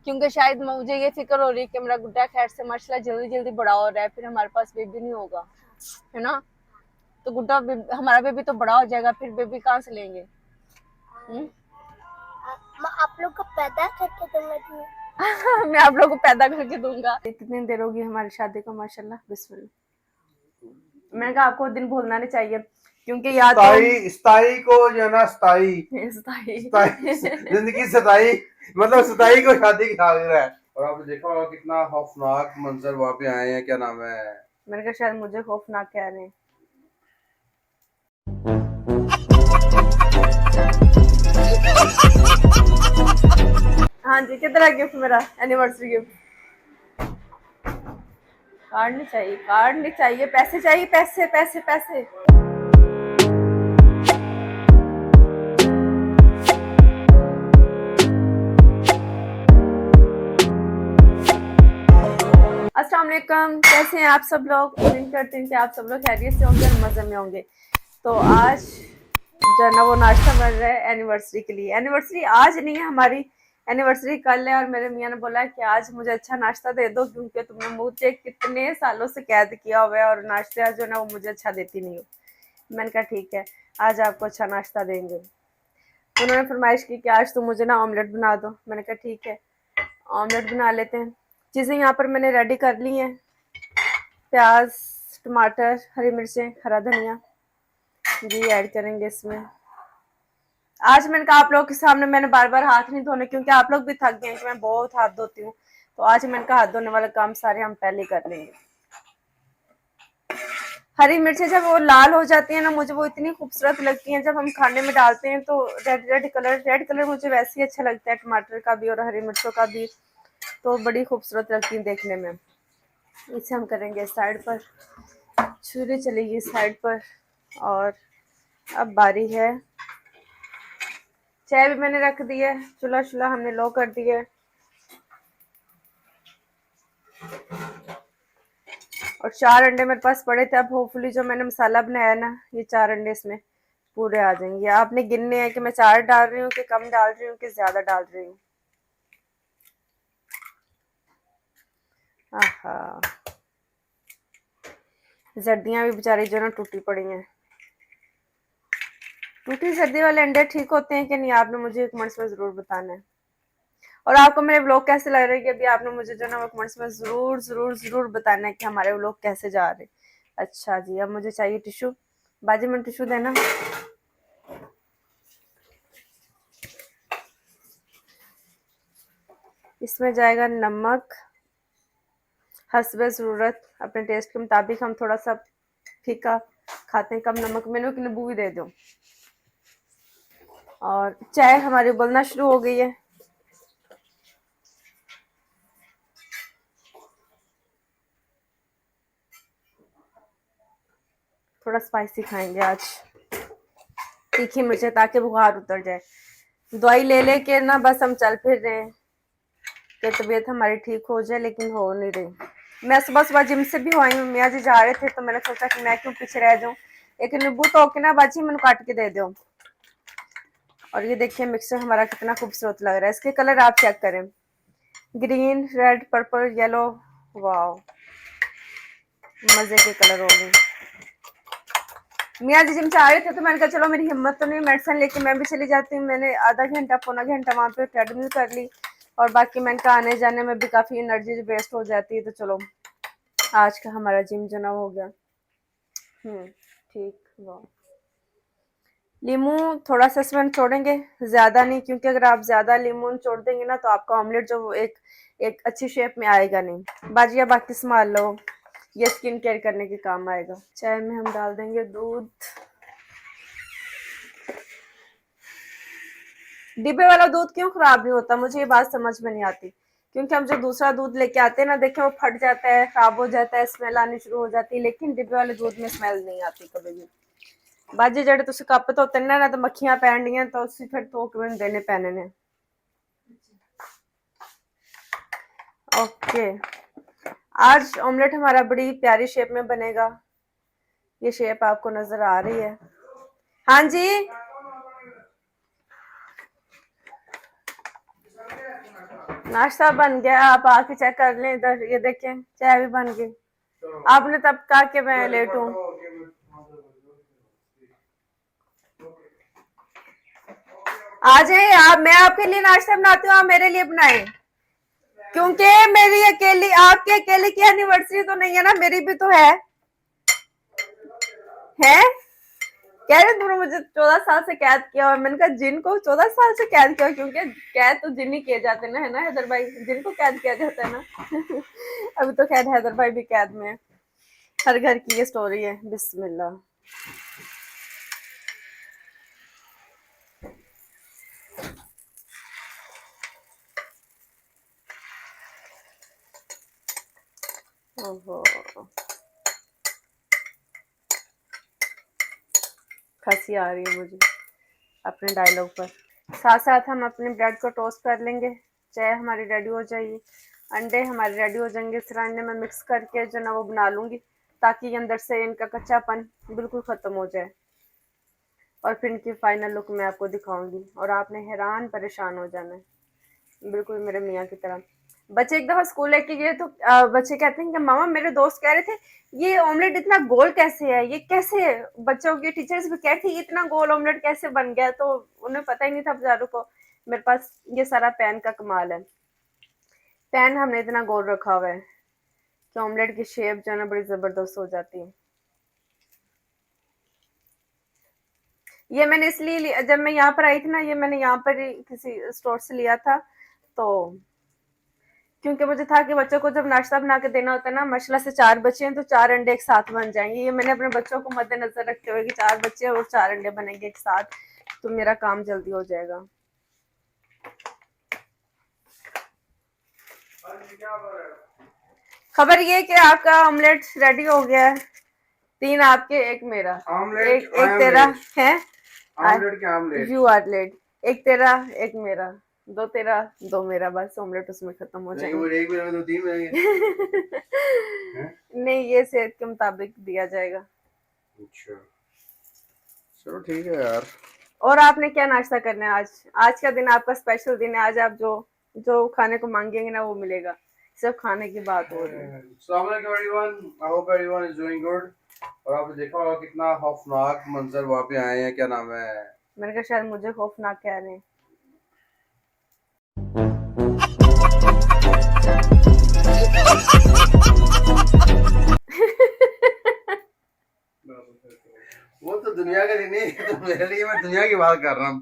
क्योंकि शायद मुझे ये फिक्र हो रही है कि मेरा गुड्डा खैर से माशाल्लाह जल्दी जल्दी बड़ा हो रहा है, फिर हमारे पास बेबी नहीं होगा, है ना। तो गुड्डा हमारा बेबी तो बड़ा हो जाएगा, फिर बेबी कहाँ से लेंगे? आप लोग को पैदा करके दूंगा। मैं आप लोगों को पैदा करके दूंगा। कितनी देर होगी हमारी शादी को? माशाल्लाह बिस्मिल्लाह। मैंने कहा आपको दिन भूलना नहीं चाहिए, क्योंकि या तो स्ताई को जो है ना, स्ताई जिंदगी सताई, मतलब सताई को शादी की हाजिर है। और आपने देखा होगा कितना खौफनाक मंजर वहाँ पे आए हैं, क्या नाम है। मैंने कहा शायद मुझे खौफनाक कह रहे हैं। हाँ जी, कितना गिफ्ट मेरा एनिवर्सरी गिफ्ट? कार्ड नहीं चाहिए, कार्ड नहीं चाहिए, पैसे चाहिए, पैसे पैसे पैसे। अस्सलाम वालेकुम, कैसे हैं आप सब लोग? उम्मीद करती हूँ कि आप सब लोग खैरियत से होंगे और मजे में होंगे। तो आज जो है ना वो नाश्ता बन रहा है एनिवर्सरी के लिए। एनिवर्सरी आज नहीं है हमारी, एनिवर्सरी कल है। और मेरे मियाँ ने बोला कि आज मुझे अच्छा नाश्ता दे दो, क्योंकि तुमने मुझे कितने सालों से कैद किया हुआ है और नाश्ता जो है ना वो मुझे अच्छा देती नहीं हो। मैंने कहा ठीक है, आज आपको अच्छा नाश्ता देंगे। उन्होंने फरमाइश की कि आज तुम मुझे ना ऑमलेट बना दो। मैंने कहा ठीक है, ऑमलेट बना लेते हैं। चीज़ें यहाँ पर मैंने रेडी कर ली हैं, प्याज, टमाटर, हरी मिर्चें, हरा धनिया जी ऐड करेंगे इसमें। आज मैंने कहा आप लोगों के सामने मैंने बार बार हाथ नहीं धोने, क्योंकि आप लोग भी थक गए हैं कि मैं बहुत हाथ धोती हूँ। तो आज मैंने कहा हाथ धोने वाला काम सारे हम पहले कर लेंगे। हरी मिर्चें जब वो लाल हो जाती है ना, मुझे वो इतनी खूबसूरत लगती हैं जब हम खाने में डालते हैं। तो रेड कलर मुझे वैसे ही अच्छा लगता है, टमाटर का भी और हरी मिर्चों का भी, तो बड़ी खूबसूरत लगती है देखने में। इसे हम करेंगे साइड पर, छुरी चलेगी साइड पर। और अब बारी है, चाय भी मैंने रख दी है, चूल्हा हमने लो कर दिया है। और 4 अंडे मेरे पास पड़े थे। अब होपफुली जो मैंने मसाला बनाया ना, ये 4 अंडे इसमें पूरे आ जाएंगे। आपने गिनने हैं कि मैं 4 डाल रही हूँ कि कम डाल रही हूँ कि ज्यादा डाल रही हूँ। आहा, सर्दियां भी बेचारी जो ना टूटी पड़ी हैं। टूटी सर्दी वाले अंडे ठीक होते हैं कि नहीं, आपने मुझे कमेंट्स में जरूर बताना है। और आपको मेरे व्लॉग कैसे लग रहे हैं, कि अभी आपने मुझे जो ना वो कमेंट्स में जरूर जरूर जरूर बताना है कि हमारे व्लॉग कैसे जा रहे हैं। अच्छा जी, अब मुझे चाहिए टिश्यू। बाजी में टिश्यू देना। इसमें जाएगा नमक, हस्बे ज़रूरत, अपने टेस्ट के मुताबिक। हम थोड़ा सा फीका खाते हैं, कम नमक। मैंने एक नींबू भी दे दो। और चाय हमारी उबलना शुरू हो गई है। थोड़ा स्पाइसी खाएंगे आज, तीखी मिर्चें, ताकि बुखार उतर जाए। दवाई ले लेके ना बस हम चल फिर रहे हैं कि तबीयत हमारी ठीक हो जाए, लेकिन हो नहीं रही। मैं सुबह सुबह जिम से भी आई हूँ, मियाँ जी जा रहे थे, तो मैंने सोचा कि मैं क्यों पीछे रह जाऊँ। एक नींबू तो के ना बाजी मैंने काट के दे दो। और ये देखिए मिक्सचर हमारा कितना खूबसूरत लग रहा है। इसके कलर आप चेक करें, green, red, purple, yellow, wow, मजे के कलर हो गए। मियाँ जी जिम से आ रहे थे, तो मैंने कहा चलो मेरी हिम्मत तो नहीं, मेडिसिन लेके मैं भी चली जाती हूँ। मैंने आधा घंटा पौना घंटा वहाँ पे ट्रेडमिल कर ली। और बाकी मैंने कहा आने जाने में भी काफ़ी एनर्जी वेस्ट हो जाती है, तो चलो आज का हमारा जिम जो ना हो गया। ठीक, वाह। लीमू थोड़ा सा इसमें छोड़ेंगे, ज़्यादा नहीं, क्योंकि अगर आप ज़्यादा लीमू छोड़ देंगे ना, तो आपका ऑमलेट जो एक अच्छी शेप में आएगा नहीं। बाजिया बाकी संभाल लो, ये स्किन केयर करने के काम आएगा। चाय में हम डाल देंगे दूध। डिब्बे वाला दूध क्यों खराब नहीं होता, मुझे ये बात समझ में नहीं आती। क्योंकि हम जो दूसरा दूध लेके आते हैं ना, देखें वो फट जाता है, खराब हो जाता है, स्मेल आनी शुरू हो जाती है। लेकिन डिब्बे वाले दूध में स्मेल नहीं आती कभी भी। बाजी जड़े तुम कप धोते ना, तो मक्खियां पैन दियां, तो उसी फिर धो के मैंने देने पैने ने। ओके, आज ऑमलेट हमारा बड़ी प्यारी शेप में बनेगा। ये शेप आपको नजर आ रही है? हाँ जी, नाश्ता बन गया, आप आके चेक कर लें इधर, ये देखें चाय भी बन गई। आपने तब कहा कि मैं लेट हूँ। आ जाए आप, मैं आपके लिए नाश्ता बनाती हूँ, आप मेरे लिए बनाए, क्योंकि मेरी अकेली, आपके अकेले की एनिवर्सरी तो नहीं है ना, मेरी भी तो है। कह रहे तुमने मुझे 14 साल से कैद किया, और मैंने कहा जिन को 14 साल से कैद किया, क्योंकि कैद तो जिन ही किए जाते ना, है ना हैदर भाई, जिन को कैद किया जाता है ना। अभी तो खैर हैदर भाई भी कैद में है। हर घर की ये स्टोरी है। बिस्मिल्लाह। ओहो, हंसी आ रही है मुझे अपने डायलॉग पर। साथ साथ हम अपने ब्रेड को टोस्ट कर लेंगे, चाय हमारी रेडी हो जाएगी, अंडे हमारे रेडी हो जाएंगे। इस तरह अंडे में मिक्स करके जो ना वो बना लूंगी, ताकि अंदर से इनका कच्चापन बिल्कुल खत्म हो जाए, और फिर इनकी फाइनल लुक मैं आपको दिखाऊंगी, और आपने हैरान परेशान हो जाना है, बिल्कुल मेरे मियाँ की तरह। बच्चे एक दफा स्कूल लेके गए तो बच्चे कहते हैं कि मामा मेरे दोस्त कह रहे थे ये ऑमलेट इतना गोल कैसे है, ये कैसे, बच्चों की टीचर्स भी कहती इतना गोल ऑमलेट कैसे बन गया, तो उन्हें पता ही नहीं था बेचारों को। मेरे पास ये सारा पैन का कमाल है। पैन हमने इतना गोल रखा हुआ है कि ऑमलेट की शेप जो है ना बड़ी जबरदस्त हो जाती है। ये मैंने इसलिए जब मैं यहाँ पर आई थी ना, ये मैंने यहाँ पर किसी स्टोर से लिया था, तो क्योंकि मुझे था कि बच्चों को जब नाश्ता बना के देना होता है ना, मसला से 4 बच्चे हैं तो 4 अंडे एक साथ बन जाएंगे। ये मैंने अपने बच्चों को मद्देनजर रखते हुए कि 4 बच्चे और 4 अंडे बनेंगे एक साथ, तो मेरा काम जल्दी हो जाएगा। खबर ये कि आपका ऑमलेट रेडी हो गया है। 3 आपके, 1 मेरा। एक तेरा है। ऑमलेट क्या ऑमलेट? You are late. 1 तेरा 1 मेरा, 2 तेरा 2 मेरा, बस ऑमलेट उसमें खत्म हो जाएंगे। एक मेरा में तो 3 बनेंगे। नहीं, ये सेहत के मुताबिक दिया जाएगा। अच्छा, चलो ठीक है यार। और आपने क्या नाश्ता करना है आज? आज का दिन आपका स्पेशल दिन है। आज आप जो जो खाने को मांगेंगे ना वो मिलेगा। सिर्फ खाने की बात हो रही है। अस्सलाम वालेकुम everyone, I hope everyone is doing good. और आपने देखा होगा कितना खौफनाक मंजर वहाँ पे आए हैं, क्या नाम है? मैंने कहा शायद मुझे खौफनाक कह रहे हैं। वो तो दुनिया के लिए नहीं, तो मेरे लिए, मैं दुनिया की बात कर रहा हूँ,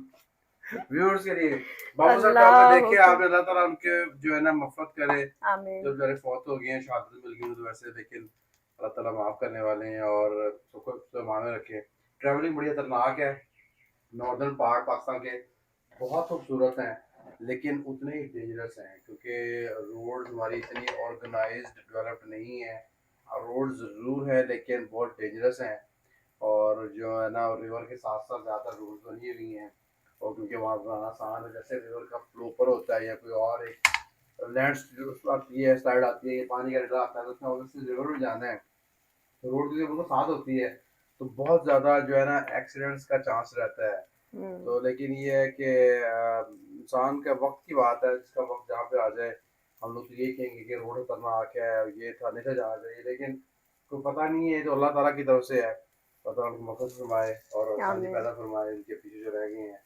व्यूअर्स के लिए। बाबू साहब आपने देखे, आपने अल्लाह ताला उनके जो है ना मफ़रत करे, आमीन। जो बेचारे फौत हो गए हैं, शहादत मिल गई तो वैसे, लेकिन अल्लाह ताला माफ़ करने वाले हैं और सबको ईमान में रखे। ट्रैवलिंग बड़ी खतरनाक है। नॉर्दर्न पार्ट पाकिस्तान के बहुत खूबसूरत हैं, लेकिन उतने ही डेंजरस हैं, क्योंकि रोड हमारी इतनी ऑर्गेनाइज्ड डेवलप्ड नहीं है। रोड ज़रूर है लेकिन बहुत डेंजरस हैं, और जो है ना रिवर के साथ साथ ज़्यादा रोड बनी हुई हैं, और क्योंकि वहाँ बनाना आसान है, जैसे रिवर का फ्लो ऊपर होता है या कोई और एक लैंड आती है, स्लाइड आती है, ये पानी का रिवर आता है, तो उसमें ऑब्वियसली रिवर में जाना है, तो रोड की बिल्कुल साथ होती है, तो बहुत ज़्यादा जो है ना एक्सीडेंट्स का चांस रहता है। तो लेकिन ये है कि इंसान का वक्त की बात है, जिसका वक्त जहाँ पे आ जाए, हम लोग तो ये कहेंगे कि रोड खतरनाक है, ये था नहीं था जाना चाहिए, लेकिन कोई पता नहीं है, तो अल्लाह ताला की तरफ से है, पता उनको मकसद फरमाए और आसानी पैदा फरमाए उनके पीछे जो रह गए हैं।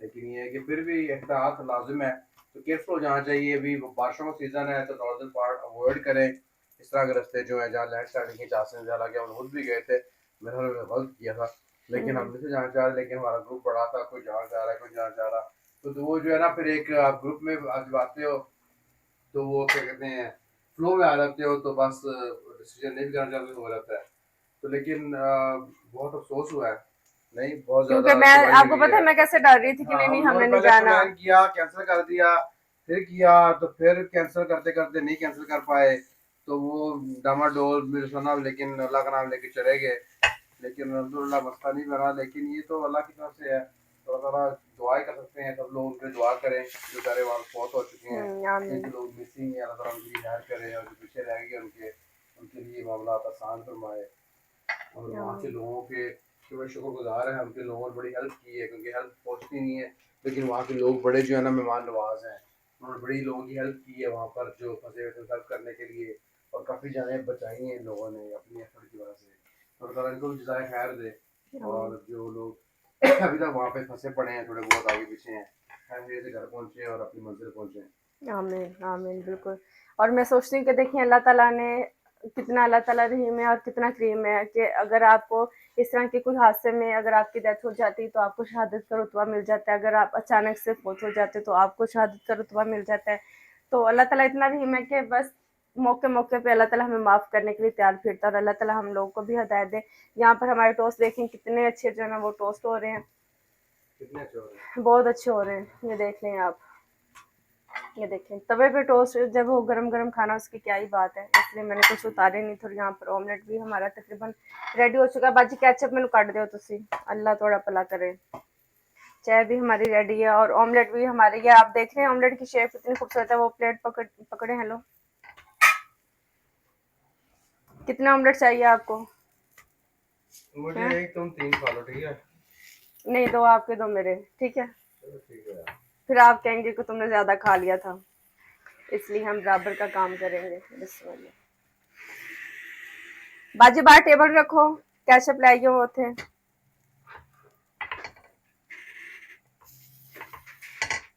लेकिन ये है कि फिर भी एहतियात लाजिम है, तो केयरफुल हो जाना चाहिए। अभी बारिशों का सीज़न है, तो नॉर्दर्न पार्ट अवॉइड करें। इस तरह के रास्ते जो है जहाँ लैंड स्लाइडिंग के चांसेस हैं, हालांकि हम खुद भी गए थे, मेरे ख्याल में गलत किया था, लेकिन हम नहीं जाना चाह रहे, लेकिन हमारा ग्रुप बड़ा था, कोई जाना चाह रहा है, कोई जाना चाह रहा, तो वो जो है ना फिर एक आप ग्रुप में जब आते हो तो वो क्या कहते हैं फ्लो में आ जाते हो, तो बस डिसीजन नहीं करना चाहते हो जाता है। तो लेकिन बहुत अफसोस हुआ है, नहीं बहुत क्योंकि ज्यादा मैं तबाही आपको हुई पता है है। मैं कैसे डर रही थी कि नहीं नहीं हम हमने लोग नहीं पहले जाना। प्लान किया, कैंसिल कर दिया, फिर किया, तो फिर कैंसिल करते करते नहीं कैंसिल कर पाए, तो वो डामाडोल मेरे सुना, लेकिन अल्लाह का नाम लेके चले गए, लेकिन अल्हम्दुलिल्लाह मसला नहीं बना। लेकिन ये तो अल्लाह की तरफ से है, तो अल्लाह दुआ कर सकते हैं, सब लोग उनके दुआ करें जो बेचारे वहाँ बहुत हो चुके हैं, आमीन। जिनके लोग मिसिंग है, अल्लाह ताला उनकी हेल्प करे, और जो पीछे रह गए उनके उनके लिए मामला आसान फरमाए, और वहाँ के लोगों के शुक्रगुजार हैं, उनके लोगों ने बड़ी हेल्प की है, क्योंकि हेल्प पहुँचती नहीं है, लेकिन वहाँ के लोग बड़े जो है ना मेहमान नवाज हैं, उन्होंने बड़ी लोगों की हेल्प की है वहाँ पर, जो फंसे हुए थे हेल्प करने के लिए, और काफ़ी जानें बचाई हैं इन लोगों ने अपनी एफर्ट की वजह से। तो अल्लाह ताला इनको भी जज़ाए खैर दे। और जो लोग अभी तक वहाँ पे फंसे पड़े हैं, थोड़े बहुत आगे पीछे हैं, खैर से घर पहुँचे और अपनी मंजिल पहुँचे। आमीन आमीन बिल्कुल। और मैं सोचती हूँ कि देखिए अल्लाह ताला ने कितना, अल्लाह ताला रहीम है और कितना करीम है कि अगर आपको इस तरह के कोई हादसे में अगर आपकी डेथ हो जाती तो आपको शहादत का रुतबा मिल जाता है, अगर आप अचानक से फौत हो जाते तो आपको शहादत का रुतबा मिल जाता है। तो अल्लाह ताला इतना रहीम है कि बस मौके मौके पे अल्लाह ताला हमें माफ़ करने के लिए तैयार फिरता है, और अल्लाह ताला हम लोगों को भी हिदायत दे। यहाँ पर हमारे टोस्ट देखें कितने अच्छे जो है ना वो टोस्ट हो रहे हैं, कितने अच्छे हो रहे हैं, बहुत अच्छे हो रहे हैं। ये देख लें आप, ये देखें तवे पे टोस्ट जब हो गरम गरम खाना उसकी क्या ही बात है, इसलिए मैंने कुछ उतारे नहीं। थोड़ी यहाँ पर ऑमलेट भी हमारा तकरीबन रेडी हो चुका है। बाजी कैचअप मैंने काट दिया तुसी, अल्लाह थोड़ा भला करे। चाय भी हमारी रेडी है और ऑमलेट भी हमारी है। आप देख रहे हैं ऑमलेट की शेप कितनी खूबसूरत है। वो प्लेट पकड़े हैं, लो। कितने ऑमलेट चाहिए आपको? मुझे हैं? एक तुम 3 खा लो, ठीक है? नहीं, दो आपके दो मेरे, ठीक है? चलो ठीक है। फिर आप कहेंगे कि तुमने ज्यादा खा लिया था, इसलिए हम बराबर का काम करेंगे। बिस्मिल्लाह। बाजी बाहर टेबल रखो, कैचअप लाइए वो थे।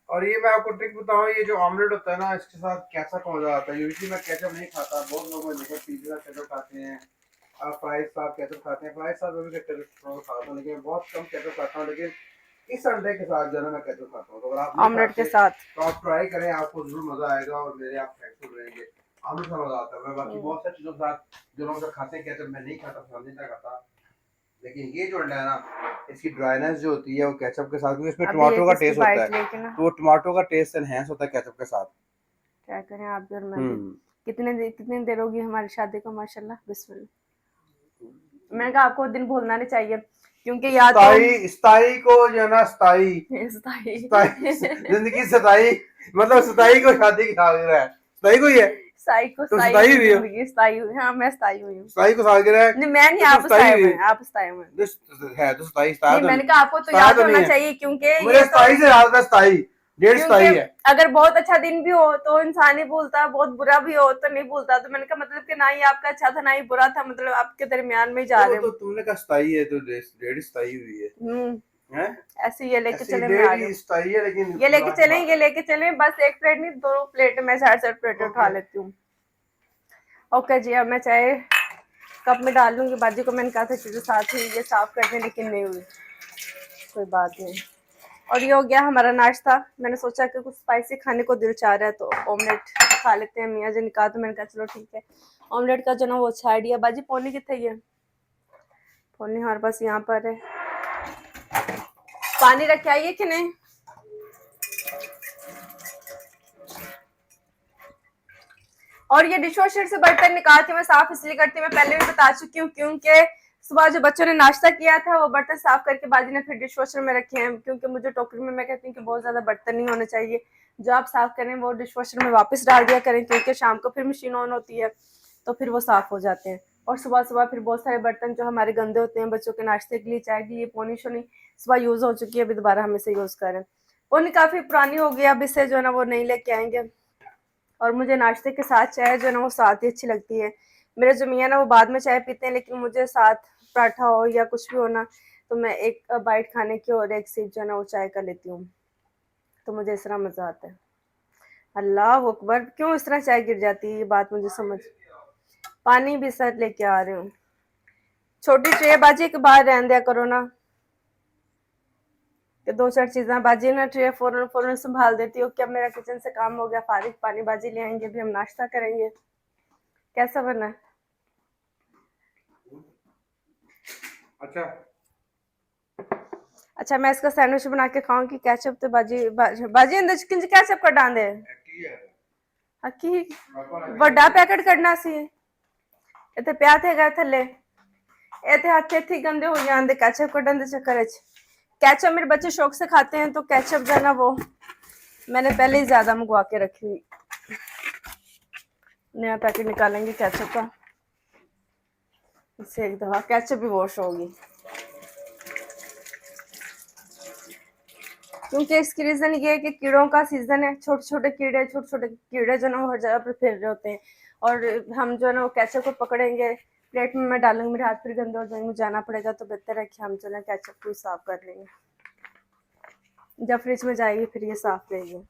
और ये मैं आपको ट्रिक बताऊं, ये जो ऑमलेट होता है ना, इसके साथ केचप मजा आता है। यूजुअली मैं केचप नहीं खाता, बहुत लोग मैं देखा पिज्जा का केचप खाते हैं, फ्राइज साथ केचप खाते हैं, फ्राइज साथ मैं भी केचप खाता हूँ, लेकिन बहुत कम केचप खाता हूँ। लेकिन इस अंडे के साथ जो है ना मैं केचप खाता हूँ। तो अगर आप नहीं ऑमलेट के खाते साथ तो आप ट्राई करें, आपको जरूर मजा आएगा और मेरे आप थैंकफुल रहेंगे। ऑमलेट का मजा आता है। मैं बाकी बहुत सारी चीजों के साथ जो लोग खाते हैं केचप, मैं नहीं खाता, पसंद नहीं खाता। लेकिन ये जो अंडा है ना, इसकी ड्राइनेस जो होती है वो केचप के साथ, क्योंकि इसमें अभी टमाटो एक का इसकी टेस्ट होता बाइट है, लेके ना तो वो टमाटो का टेस्ट एनहेंस होता है केचप के साथ। क्या करें आप भी और मैं भी। कितनी देर होगी हमारी शादी को? माशाल्लाह, बिस्मिल्लाह। मैंने कहा आपको दिन भूलना नहीं चाहिए, क्योंकि या तो स्ताई को जो है ना, स्ताई जिंदगी सताई, मतलब सताई को शादी की सालगिरह है, सताई को ही है। स्थाई को तुम स्थाई सताई हुई हुई हो, जिंदगी, स्थाई हुई। हाँ, मैं स्थाई हुई हूँ। सताई को सालगिरह है, नहीं, मैं नहीं, तो तुम आप सताई स्थाई हुई हुए हैं, आप स्थाई हुए हैं। है तो सताई, सताया नहीं, तो मैंने नहीं, कहा आपको तो सताया याद तो होना नहीं है। चाहिए, क्योंकि मुझे ये तो सताई से याद है, सताई 1.5 सताई क्योंकि है। अगर बहुत अच्छा दिन भी हो तो इंसान ही भूलता, बहुत बुरा भी हो तो नहीं भूलता। तो मैंने कहा मतलब कि ना ही आपका अच्छा था ना ही बुरा था, मतलब आपके दरमियान में जा रहे तो हो। तुमने कहा सताई है तो 1.5 सताई हुई है। ऐसे ये लेके ऐसी चले, मैं आ रही 1.5 हूँ। सताई है, लेकिन ये लेके चलें, बस एक प्लेट नहीं, दो प्लेट में 60 प्लेटें उठा लेती हूँ। ओके जी, अब मैं चाय कप में डाल लूंगी। बाजी को मैंने कहा था चीज़ें साथ ही ये साफ कर दें, लेकिन नहीं हुई, कोई बात नहीं। और ये हो गया हमारा नाश्ता। मैंने सोचा कि कुछ स्पाइसी खाने को दिल चाह रहा है तो ऑमलेट खा लेते हैं। मियाँ जी ने कहा तो मैंने कहा चलो ठीक है, ऑमलेट का जो ना वो अच्छा आइडिया। बाजी पोनी कितने ही है? पोनी हमारे पास यहाँ पर है। पानी रखे आइए कि नहीं? और ये डिश वॉशर से बर्तन निकाल के मैं साफ इसलिए करती हूँ, मैं पहले भी बता चुकी हूँ, क्योंकि सुबह जो बच्चों ने नाश्ता किया था वो बर्तन साफ करके बाजी ने फिर डिश वॉशर में रखे हैं, क्योंकि मुझे टोकरी में, मैं कहती हूँ कि बहुत ज्यादा बर्तन नहीं होने चाहिए। जो आप साफ करें वो डिश वॉशर में वापस डाल दिया करें, क्योंकि शाम को फिर मशीन ऑन होती है तो फिर वो साफ हो जाते हैं। और सुबह सुबह फिर बहुत सारे बर्तन जो हमारे गंदे होते हैं बच्चों के नाश्ते के लिए, चाय की ये पोनी शोनी सुबह यूज हो चुकी है, अभी दोबारा हम इसे यूज करें। पोनी काफी पुरानी हो गई, अब इसे जो है ना वो नहीं लेके आएंगे। और मुझे नाश्ते के साथ चाय जो है ना वो साथ ही अच्छी लगती है। मेरे जो मियाँ ना वो बाद में चाय पीते हैं, लेकिन मुझे साथ पराठा हो या कुछ भी हो ना, तो मैं एक बाइट खाने की और एक सिप जो है ना वो चाय का लेती हूँ, तो मुझे इस तरह मजा आता है। अल्लाह अकबर, क्यों इस तरह चाय गिर जाती है, ये बात मुझे समझ। पानी भी साथ लेके आ रही हूँ। छोटी ट्रे बाजी के बाहर रहने दिया करो ना, कि 2-4 चीजें बाजी ना ट्रे फौरन फौरन संभाल देती हो। क्या मेरा किचन से काम हो गया फारिग, पानी बाजी ले आएंगे, भी हम नाश्ता करेंगे। कैसा बना? अच्छा, मैं इसका सैंडविच बना के खाऊं कि केचप तो बाजी अंदर किंज केचप का डाल दे हकी बड़ा पैकेट करना सी इते पिया थे गए थले इते हाथ इथे गंदे हो जाते केचप कढ़न के चक्कर च। केचप मेरे बच्चे शौक से खाते हैं, तो केचप जो है ना वो मैंने पहले ही ज्यादा मंगवा के रखी हुई। नया पैकेट निकालेंगे केचप का, इससे एक दफा केचप भी वॉश होगी। क्योंकि इसकी रीजन ये है कि कीड़ों का सीजन है, छोटे छोटे कीड़े जो ना वो हर जगह पर फिर रहे होते हैं, और हम जो है ना वो केचप को पकड़ेंगे, प्लेट में मैं डालूंगी, मेरे हाथ फिर गंदे हो जाएंगे, जाना पड़ेगा, तो बेहतर है कि हम जो है केचप को साफ कर लेंगे, जब फ्रिज में जाएगी फिर ये साफ रहेगी।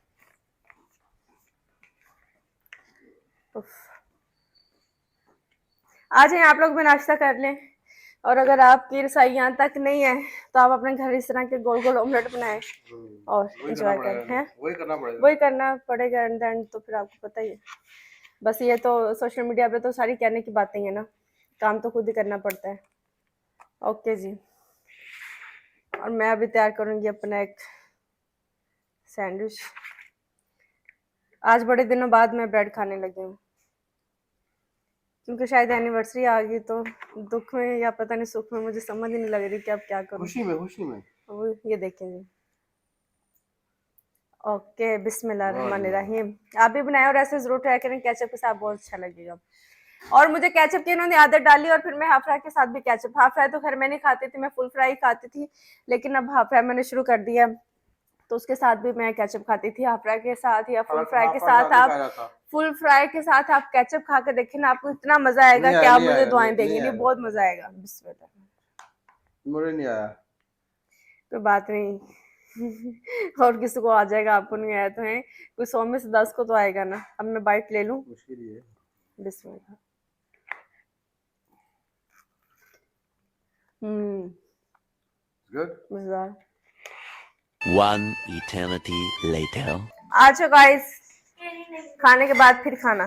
आ जाए आप लोग भी नाश्ता कर लें, और अगर आपकी रसोई यहाँ तक नहीं है तो आप अपने घर इस तरह के गोल गोल ऑमलेट बनाएं और एंजॉय करें। हैं वही करना पड़ेगा एंड एंड, तो फिर आपको पता ही है। बस ये तो सोशल मीडिया पे तो सारी कहने की बातें हैं ना, काम तो खुद ही करना पड़ता है। ओके जी, और मैं अभी तैयार करूंगी अपना एक सैंडविच। आज बड़े दिनों बाद मैं ब्रेड खाने लगी हूँ, क्योंकि शायद एनिवर्सरी आ गई, तो दुख में या पता नहीं सुख में मुझे समझ ही नहीं लग रही कि अब क्या करूं। खुशी में वो ये देखेंगे। ओके, बिस्मिल्लाहिर्रहमानिर्रहीम। आप भी बनाए और ऐसे जरूर ट्राई करें, केचप के साथ बहुत अच्छा लगेगा। और मुझे केचप की इन्होंने आदत डाली, और फिर मैं हाफ फ्राई के साथ भी केचप, हाफ फ्राई तो खैर मैं नहीं खाती थी, मैं फुल फ्राई खाती थी, लेकिन अब हाफ फ्राई मैंने शुरू कर दिया, तो उसके साथ भी मैं केचप खाती थी, हाफ फ्राई के साथ या फुल फ्राई के साथ। आप फुल फ्राई के साथ आप केचप खा के देखिए ना, आपको इतना मजा आएगा कि आप मुझे दुआएं देंगे। नहीं, बहुत मजा आएगा। बिस्मिल्लाह। मुझे नहीं आया, कोई बात नहीं और किसी को आ जाएगा, आपको नहीं आया तो है, कोई 100 में से 10 को तो आएगा ना। अब मैं बाइट ले लूं। मुश्किल ही है। बिस्मिल्लाह। गुड। मजेदार। One eternity later. अच्छा गाइस, खाने के बाद फिर खाना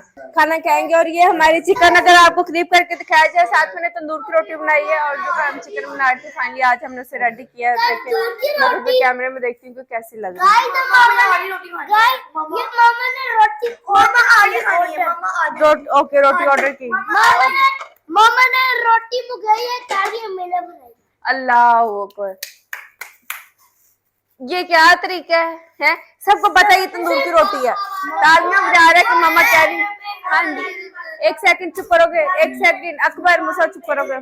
खाएंगे, और ये हमारी चिकन अगर आपको करीब करके दिखाया जाए, साथ में तंदूर की रोटी बनाई है, और जो हम चिकन बना रहे थे फाइनली आज हमने उसे रेडी किया है। देखिए मैं तो कैमरे में देखती हूँ कि कैसी लग रही है। ओके, रोटी ऑर्डर की। मामा ने रोटी मंगाई है, तारी मैंने बनाई। अल्लाह अकबर, ये क्या तरीका है? सबको पता है ये तंदूर की रोटी है। ताजमा बजा रहा है कि मामा कह रही। हाँ जी, एक सेकंड चुप करोगे? एक सेकंड अकबर, मुसा चुप करोगे?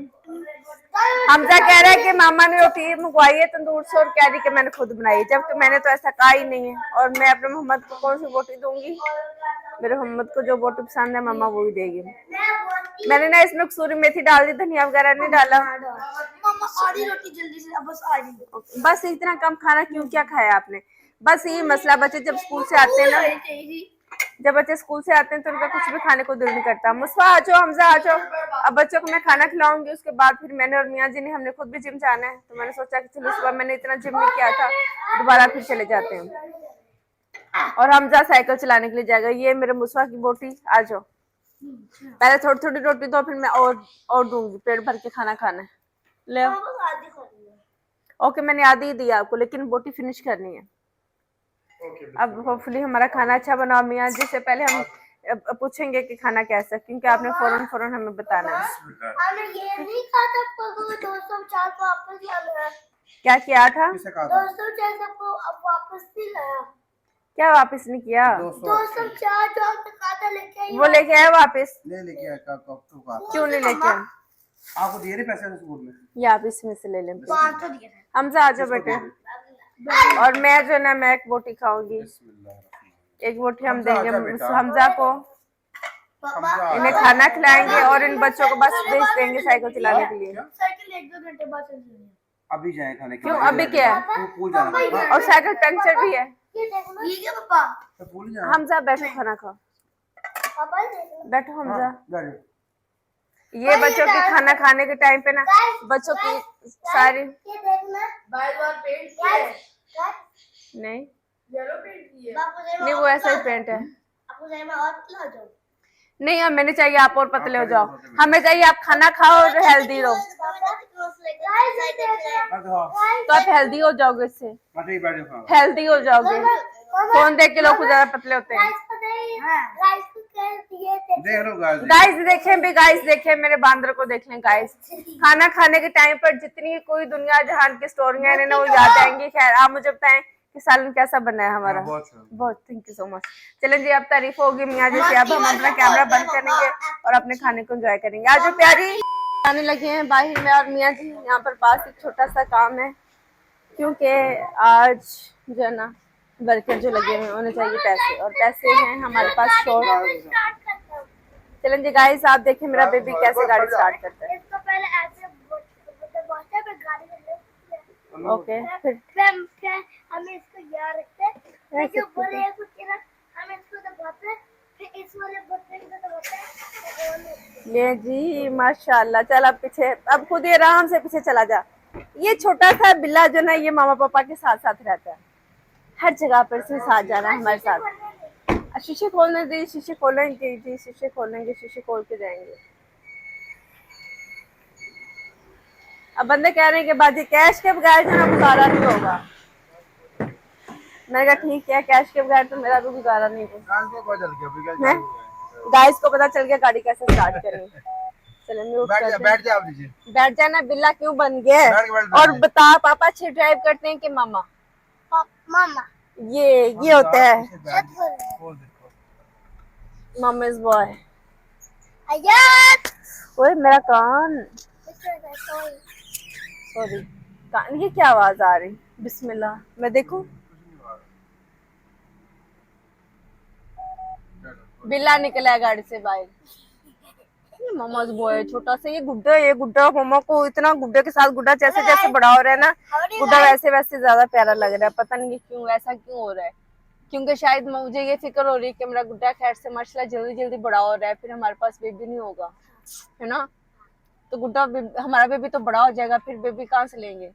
हमजा कह रहा है कि मामा ने रोटी मंगवाई है तंदूर से, और कह रही कि मैंने खुद बनाई है, जबकि मैंने तो ऐसा कहा ही नहीं है। और मैं अपने मोहम्मद को कौन सी रोटी दूंगी? मेरे मोहम्मद को जो रोटी पसंद है मामा वही देगी। मैंने ना इसमें कसूरी मेथी डाल दी, धनिया वगैरह नहीं डाला। आधी रोटी जल्दी से बस आ रही। बस इतना कम खाना क्यों, क्या खाया आपने? बस यही मसला, बच्चे जब स्कूल से आते हैं ना, जब बच्चे स्कूल से आते हैं तो उनका कुछ भी खाने को दिल नहीं करता। मुस्फा आ जाओ, हमजा आ जाओ। अब बच्चों को मैं खाना खिलाऊंगी, उसके बाद फिर मैंने और मियाँ जी ने, हमने खुद भी जिम जाना है, तो मैंने सोचा कि चलो सुबह मैंने इतना जिम नहीं किया था, दोबारा फिर चले जाते हैं। और हमजा साइकिल चलाने के लिए जाएगा। ये मेरे मुस्फा की बोटी, आ जाओ। पहले थोड़ी थोड़ी रोटी दो, फिर मैं और दूंगी, पेट भर के खाना खाना है। ले ओके, मैंने आधी ही दी आपको, लेकिन बोटी फिनिश करनी है। अब होपफुली हमारा खाना अच्छा बना। मियाँ जी से पहले हम पूछेंगे कि खाना कैसा, क्योंकि आपने फौरन हमें बताना है। ये नहीं खाता, 204 को वापस लाया। क्या किया था? 204 सबको अब वापस नहीं लाया। क्या वापस नहीं किया? 204 जो आपने खाता लेके आई, वो लेके आए वापस? लेके आया क्यों नहीं लेके आए? आपको दिए नहीं पैसे स्कूल में? या आप इसमें से ले लें। 500 दिए थे। हमजा आ जाओ बेटे। और मैं जो ना, मैं एक बोटी खाऊंगी, एक बोटी हम देंगे हमजा को, इन्हें खाना खिलाएंगे और इन बच्चों को बस भेज देंगे साइकिल चलाने के लिए। साइकिल 1-2 घंटे बाद चल जाएगी। अभी जाए खाने के क्यों अभी क्या है? पूल जाना और साइकिल पंक्चर भी है। ठीक है पापा, तो पूल जाना। हमजा बैठो, खाना खाओ, पापा बैठो हमजा। बैठो। ये बच्चों की खाना खाने के टाइम पे ना, बच्चों की सारी ये देखना, बार-बार पेंट किया है। नहीं बापू नहीं, वो ऐसा ही पेंट है। आपको जाए मैं और खिला दूं। नहीं, हमें नहीं चाहिए आप और पतले हो जाओ, हमें चाहिए आप खाना खाओ और हेल्दी रहो, तो आप हेल्दी हो जाओगे, इससे हेल्दी हो जाओगे। कौन देख के लोग ज्यादा पतले होते हैं? गाइस देखें भी, गाइस देखें, मेरे बांदर को देख लें गाइस। खाना खाने के टाइम पर जितनी कोई दुनिया जहान की स्टोरियां हैं ना, वो याद आएंगी। खैर आप मुझे बताएं कि सालन कैसा बना है हमारा? बहुत, थैंक यू सो मच। चलें जी, अब तारीफ होगी मियाँ जी से, अब हम अपना कैमरा बंद करेंगे और अपने खाने को एंजॉय करेंगे। आज जो प्यारी आने लगे हैं बाहर में, और मियाँ जी यहाँ पर पास एक छोटा सा काम है, क्योंकि आज जो है ना वर्कर जो लगे हुए हैं उन्हें चाहिए पैसे, और पैसे हैं हमारे पास शॉर्ट। स्टार्ट करता हूँ। चलें जी गाइस, आप देखिए मेरा बेबी कैसे गाड़ी स्टार्ट करता है। इसको पहले ऐसे बहुत पे गाड़ी कर ले। ओके, फिर फिर हम इसको यहाँ रखते हैं, फिर ऐसे जो बोले है कुछ ना हम इसको दबाते हैं, फिर इस वाले बटन को दबाते हैं। ले जी माशाल्लाह। चल अब पीछे, अब खुद ही आराम से पीछे चला जा। ये छोटा सा बिल्ला जो ना ये मामा पापा के साथ साथ रहता है, हर जगह पर से साथ जाना है हमारे साथ। शीशे खोलने दे, शीशे खोलेंगे जी, शीशे खोलेंगे, शीशे खोल के जाएंगे। अब बंदे कह रहे हैं कि बाजी कैश के बगैर जो ना गुजारा नहीं होगा। मैंने कहा ठीक है, कैश के बगैर तो मेरा भी गुजारा नहीं होगा। गाइस को पता चल गया गाड़ी कैसे स्टार्ट करें। चलो म्यूट करते हैं। बैठ जाना, बिल्ला क्यों बन गया है? और बता पापा अच्छे ड्राइव करते हैं कि मामा? मामा ये होता है छत पर मम्मीज बॉय। आयात ओए मेरा कान, सॉरी कान, ये क्या आवाज आ रही? बिस्मिल्लाह, मैं देखूं। बिल्ला निकला है गाड़ी से बाहर। मम्माज बॉय छोटा सा, ये गुड्डा मम्मा को इतना गुड्डे के साथ, गुड्डा जैसे जैसे बड़ा हो रहा है ना, गुड्डा वैसे वैसे ज्यादा प्यारा लग रहा है। पता नहीं क्यों ऐसा क्यों हो रहा है, क्योंकि शायद मुझे ये फिक्र हो रही है कि मेरा गुड्डा खैर से माशाल्लाह जल्दी जल्दी बड़ा हो रहा है, फिर हमारे पास बेबी नहीं होगा, है ना? तो गुड्डा हमारा बेबी तो बड़ा हो जाएगा, फिर बेबी कहाँ से लेंगे?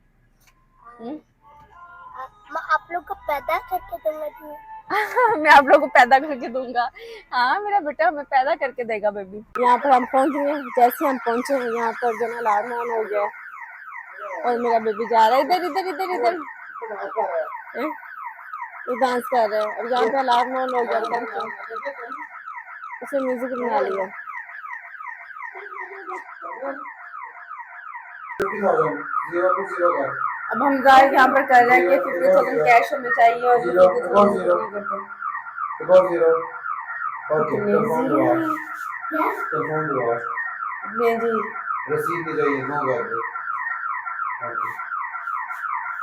आप लोग को पैदा करके दूंगा। मैं आप लोगों को पैदा करके दूंगा। हाँ मेरा बेटा हमें पैदा करके देगा बेबी। यहाँ पर हम पहुंच गए, जैसे हम पहुंचे हैं यहाँ पर जो अलार्म ऑन हो गया और मेरा बेबी जा रहा है इधर इधर इधर इधर, ये डांस कर रहा है। और यहाँ पे अलार्म ऑन हो गया, उसे म्यूजिक बना लिया। अब हम गाइस यहाँ पर कर रहे हैं कि 50,000 कैश हमें चाहिए और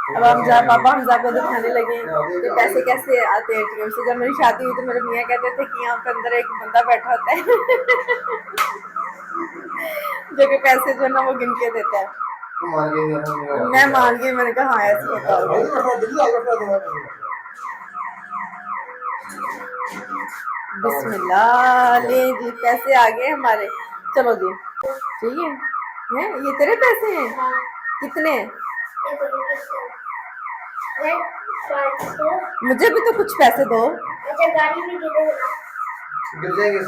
अब हम पापा हमजा को दिखाने लगे कि पैसे कैसे आते हैं एटीएम से। जब मेरी शादी हुई तो मेरे मियाँ कहते थे कि यहाँ पे अंदर एक बंदा बैठा होता है जो कि पैसे जो ना वो गिन के देता है। मैं मान गई, मैंने कहा हाँ ऐसे होता होगा। बिस्मिल्लाह, ले जी पैसे आ गए हमारे। चलो जी, ठीक है, ये तेरे पैसे हैं? कितने? मुझे भी तो कुछ पैसे दो। अच्छा गाड़ी में गिर जाएंगे,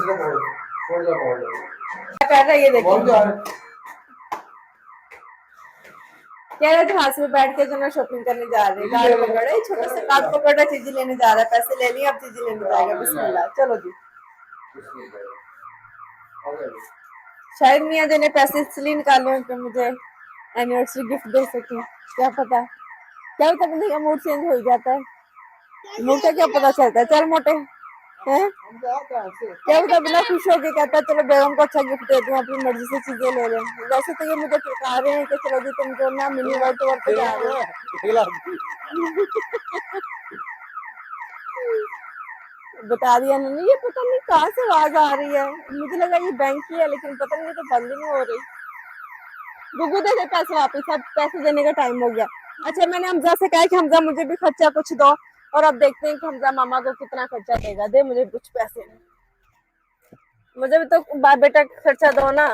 क्या कर रहा है ये देखो। कह रहे थे हाथ में बैठ के जो ना शॉपिंग करने जा रहे हैं, कार्ड पकड़ा, छोटा सा कार्ड पकड़ा, चीजें लेने जा रहा है, पैसे ले लिए, अब चीजें लेने जाएगा। बिस्मिल्लाह, चलो जी। शायद मियाँ जी ने पैसे इसलिए निकाले हैं कि मुझे एनिवर्सरी गिफ्ट दे सके, क्या पता बंदे का मूड चेंज हो जाता है, मूड का क्या पता चलता है। चल मोटे हैं, क्या पता बिना खुश होके कहता है चलो बेगम को अच्छा गिफ्ट दे दूं, अपनी मर्जी से चीजें ले लें। वैसे तो ये मुझे फटका रहे हैं कि चलो जी तुम जो ना मिनी वर्ल्ड टूर पे जा रहे हो। बता दिया ना, ये पता नहीं कहाँ से आवाज आ रही है, मुझे लगा ये बैंक की है, लेकिन पता नहीं तो बंद नहीं हो रही। गुगू दे पैसे वापस, अब पैसे देने का टाइम हो गया। अच्छा मैंने हमजा से कहा कि हमजा मुझे भी खर्चा कुछ दो, और अब देखते हैं कि हमजा मामा को कितना खर्चा देगा। दे मुझे कुछ पैसे, मुझे भी तो बाप बेटा खर्चा दो ना।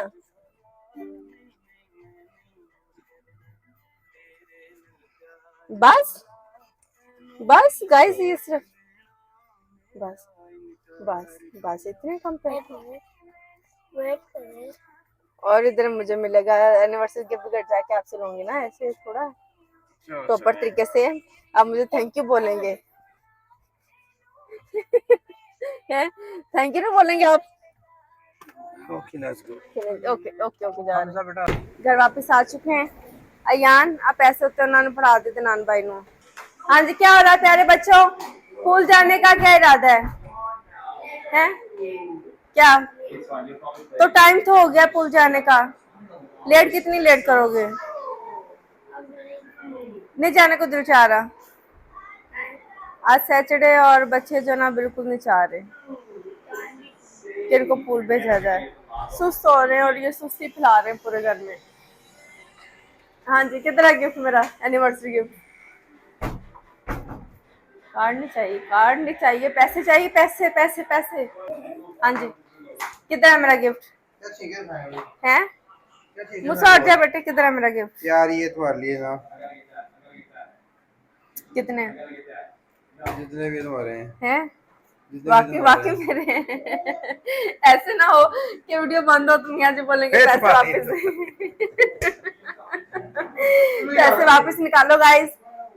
बस बस गाइस, ये सिर्फ बस बस बस इतने कम पैसे। और इधर मुझे मिलेगा एनिवर्सरी गिफ्ट, घर जाके आपसे लूंगी ना, ऐसे थोड़ा प्रॉपर तरीके से। आप मुझे थैंक यू बोलेंगे थैंक यू ना बोलेंगे आप? ओके ओके ओके जा रहे हैं। घर वापस आ चुके हैं। अयान आप पैसे होते उन्होंने पढ़ा देते नान भाई नो। हाँ जी, क्या हो रहा है प्यारे बच्चों? स्कूल जाने का क्या इरादा है? क्या तो टाइम तो हो गया स्कूल जाने का, लेट कितनी लेट करोगे? नहीं जाने को दिल चाह रहा? आज सैटरडे और बच्चे जो ना बिल्कुल नहीं चाह रहे कि इनको पूल भेजा जाए। सुस्त हो रहे हैं और ये सुस्ती फैला रहे हैं पूरे घर में। हाँ जी, कितना गिफ्ट मेरा एनिवर्सरी गिफ्ट? कार्ड नहीं चाहिए, कार्ड नहीं चाहिए, पैसे चाहिए, पैसे पैसे पैसे। हाँ जी, कितना है मेरा गिफ्ट? है मुझसे हट जा बेटे, कितना है मेरा गिफ्ट? यार ये तुम्हारे लिए ना, कितने जितने भी तुम्हारे हैं, हैं? जितने भी वाकई तुम्हारे वाकई हैं। मेरे हैं। ऐसे ना हो कि वीडियो बंद हो तुम यहाँ से बोलेंगे ए, पैसे तुम्हारे वापस। पैसे वापस निकालो गाइस।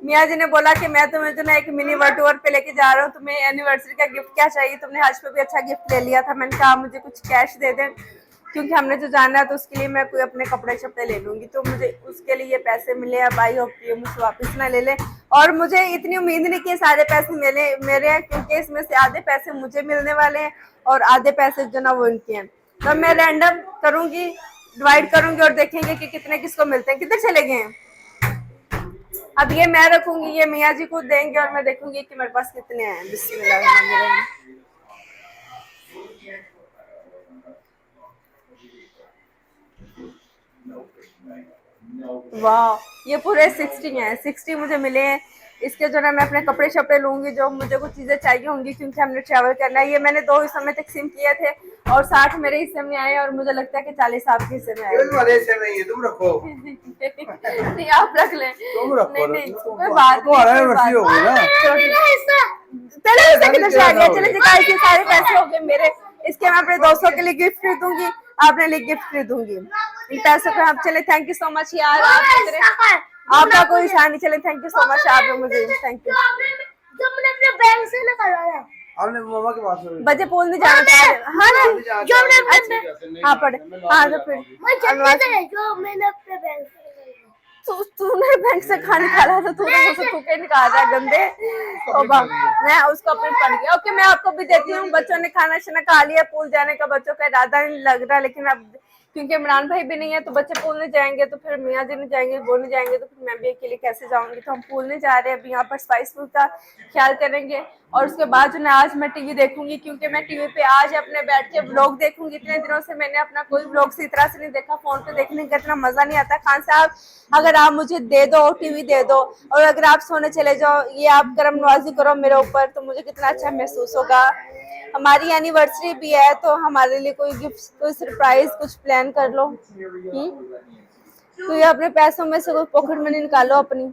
मियाँ जी ने बोला कि मैं तुम्हें जो ना एक मिनी वर्ल्ड टूर पे लेके जा रहा हूँ, तुम्हें एनिवर्सरी का गिफ्ट क्या चाहिए? तुमने हज पे भी अच्छा गिफ्ट ले लिया था। मैंने कहा मुझे कुछ कैश दे दें क्योंकि हमने जो जाना है तो उसके लिए मैं कोई अपने कपड़े शपड़े ले लूंगी, तो मुझे उसके लिए ये पैसे मिले। अब आई होप ये मुझसे वापस ना ले ले। और मुझे इतनी उम्मीद नहीं कि सारे पैसे मिले मेरे हैं, क्योंकि इसमें से आधे पैसे मुझे मिलने वाले हैं और आधे पैसे जो ना वो इनके हैं। तो मैं रैंडम करूंगी, डिवाइड करूंगी और देखेंगे कि कितने किसको मिलते हैं। कितने चले गए हैं? अब ये मैं रखूंगी, ये मियाँ जी को देंगे और मैं देखूंगी कि मेरे पास कितने हैं। बिस्मिल्लाह। वाह, ये पूरे 60 हैं, 60 मुझे मिले हैं। इसके जो ना मैं अपने कपड़े शपड़े लूंगी, जो मुझे कुछ चीजें चाहिए होंगी क्योंकि हमने ट्रैवल करना है। ये मैंने 2 हिस्सों में तकसीम किए थे और 60 मेरे हिस्से में आए और मुझे लगता है कि 40 आपके हिस्से में आए। तुम्हारे हिस्से में ही है, तुम रखो। नहीं आप रख लें। तुम रखो, नहीं कोई बात तुम्हारा नहीं, एनिवर्सरी हो गई ना। चलो इससे किधर से आ गया? चलो जिकाई के सारे पैसे हो गए मेरे। इसके मैं अपने दोस्तों के लिए गिफ्ट खरीदूंगी, अपने लिए गिफ्ट खरीदूंगी। इन पैसों को आप चले। थैंक यू सो मच यार, आपका कोई शान नहीं। चले थैंक यू सो मच, आप मुझे थैंक यू। जो मैंने अपने बैंक से निकाला है, आपने मामा के पास में बच्चे पूल नहीं जाना चाह रहे। हाँ जी, जो मैंने अपने हाँ पढ़े। हाँ तो फिर मैं जानते थे जो मैंने अपने बैंक से निकाला। तूने बैंक से खाना निकाला था, तूने मुझसे थूके निकाल रहा है गंदे। तो मैं उसको अपने पढ़ गया। ओके मैं आपको भी देती हूँ। बच्चों ने खाना शाना खा लिया, पूल जाने का बच्चों का इरादा नहीं लग रहा, लेकिन अब क्योंकि इमरान भाई भी नहीं है तो बच्चे पूल नहीं जाएंगे, तो फिर मियाँ जी नहीं जाएंगे, वो नहीं जाएंगे, तो फिर मैं भी अकेले कैसे जाऊंगी? तो हम पूल नहीं जा रहे। अभी यहाँ पर स्पाइस फूड का ख्याल करेंगे और उसके बाद जो ना आज मैं टीवी देखूंगी, क्योंकि मैं टीवी पे आज अपने बैठ के व्लॉग देखूंगी। इतने दिनों से मैंने अपना कोई व्लॉग इस तरह से नहीं देखा। फोन पे देखने का इतना मजा नहीं आता। खान साहब अगर आप मुझे दे दो, टीवी दे दो, और अगर आप सोने चले जाओ, ये आप करम नवाजी करो मेरे ऊपर, तो मुझे कितना अच्छा महसूस होगा। हमारी एनिवर्सरी भी है तो हमारे लिए कोई गिफ्ट, कोई सरप्राइज कुछ प्लान कर लो। तो ये अपने पैसों में से कोई पॉकेट मनी निकालो अपनी।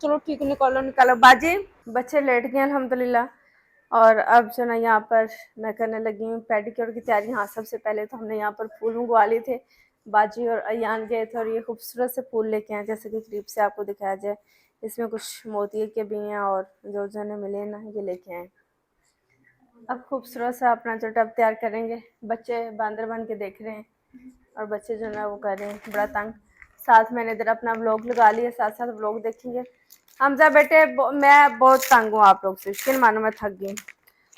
चलो ठीक है, निकालो निकालो। बाजी बच्चे लेट गए अल्हम्दुलिल्लाह। और अब जो ना यहाँ पर मैं करने लगी हूँ पेडिक्योर की तैयारी। हाँ सबसे पहले तो हमने यहाँ पर फूल मंगवा लिए थे। बाजी और अयान गए थे और ये खूबसूरत से फूल लेके आए, जैसे कि करीब से आपको दिखाया जाए। इसमें कुछ मोती के भी हैं और जो जो मिले ना ये लेके आए। अब खूबसूरत सा अपना जो टब तैयार करेंगे। बच्चे बांदर बन के देख रहे हैं और बच्चे जो है वो कर रहे हैं बड़ा तंग। साथ मैंने इधर अपना व्लॉग लगा लिया, साथ साथ व्लॉग देखेंगे। हमजा बेटे मैं बहुत तंग हूँ आप लोग से, यकीन मानो मैं थक गई।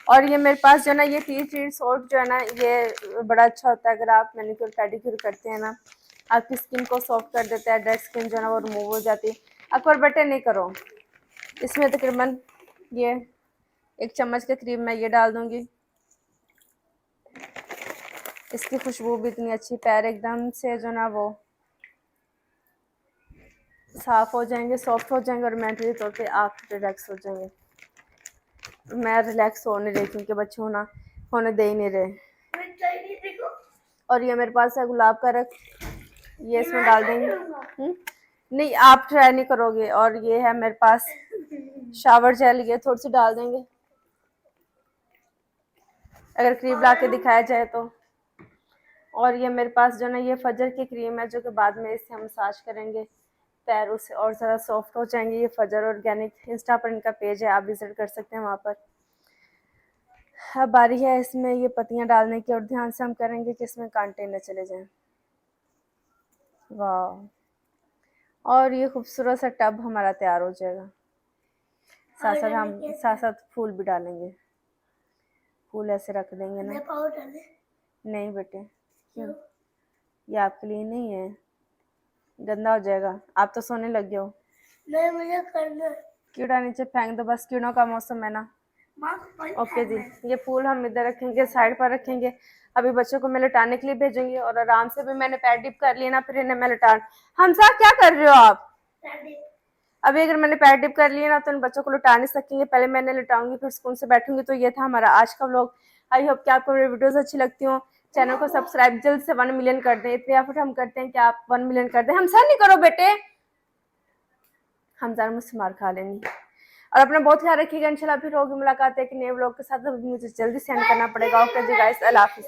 और ये मेरे पास जो है ना ये 3 सोप जो है ना ये बड़ा अच्छा होता है। अगर आप मैनिक्योर पेडिक्योर करते हैं ना, आपकी स्किन को सॉफ्ट कर देता है। डेड स्किन जो है ना वो रिमूव हो जाती है। अकबर बेटे नहीं करो। इसमें तकरीबन ये 1 चम्मच के करीब मैं ये डाल दूंगी। इसकी खुशबू भी इतनी अच्छी, पैर एकदम से जो ना वो साफ हो जाएंगे, सॉफ्ट हो जाएंगे और मेंटली तौर पे आप रिलैक्स हो जाएंगे। मैं रिलैक्स हो नहीं रही क्योंकि बच्चे होने दे ही नहीं रहे। और ये मेरे पास है गुलाब का रख, ये इसमें डाल देंगे। नहीं आप ट्राई नहीं करोगे। और ये है मेरे पास शावर जेल, ये थोड़ी सी डाल देंगे अगर करीब ला के दिखाया जाए तो। और ये मेरे पास जो ना ये फजर की क्रीम है, जो कि बाद में इससे हम मसाज करेंगे, पैर उससे और ज़्यादा सॉफ्ट हो जाएंगे। ये फजर ऑर्गेनिक, इंस्टा पर इनका पेज है, आप विजिट कर सकते हैं वहाँ पर। अब बारी है इसमें ये पत्तियाँ डालने की और ध्यान से हम करेंगे कि इसमें कांटे न चले जाएं। वाह, और ये खूबसूरत सा टब हमारा तैयार हो जाएगा। साथ साथ हम साथ साथ फूल भी डालेंगे। फूल ऐसे रख देंगे ना। नहीं बेटे क्यों, ये आपके लिए नहीं है, गंदा हो जाएगा। आप तो सोने लग गए हो। नहीं मुझे करना। कीड़ा नीचे फेंक दो, बस कीड़ों का मौसम है ना। ओके जी, ये फूल हम इधर रखेंगे, साइड पर रखेंगे। अभी बच्चों को मैं लटाने के लिए भेजूंगी और आराम से भी मैंने पैर डिप कर लिया ना, फिर इन्हें मैं लटान। हमसा क्या कर रहे हो आप? अभी अगर मैंने पैर डिप कर लिया ना तो इन बच्चों को लटा नहीं सकेंगे, पहले मैंने लटाऊंगी फिर स्कूल से बैठूंगी। तो ये था हमारा आज का व्लॉग। आई होप कि आपको मेरी वीडियोस अच्छी लगती हो। चैनल को सब्सक्राइब जल्द से 1 मिलियन कर दें, इतने एफर्ट हम करते हैं कि आप 1 मिलियन कर दें। हमसा नहीं करो बेटे, हमजा मुझसे मार खा लेंगी। और अपना बहुत ख्याल रखिएगा। इंशाल्लाह फिर होगी मुलाकात एक नए व्लॉग के साथ। अभी मुझे जल्दी सेंड करना पड़ेगा। ओके जी गाइस, अल्लाह हाफिज़।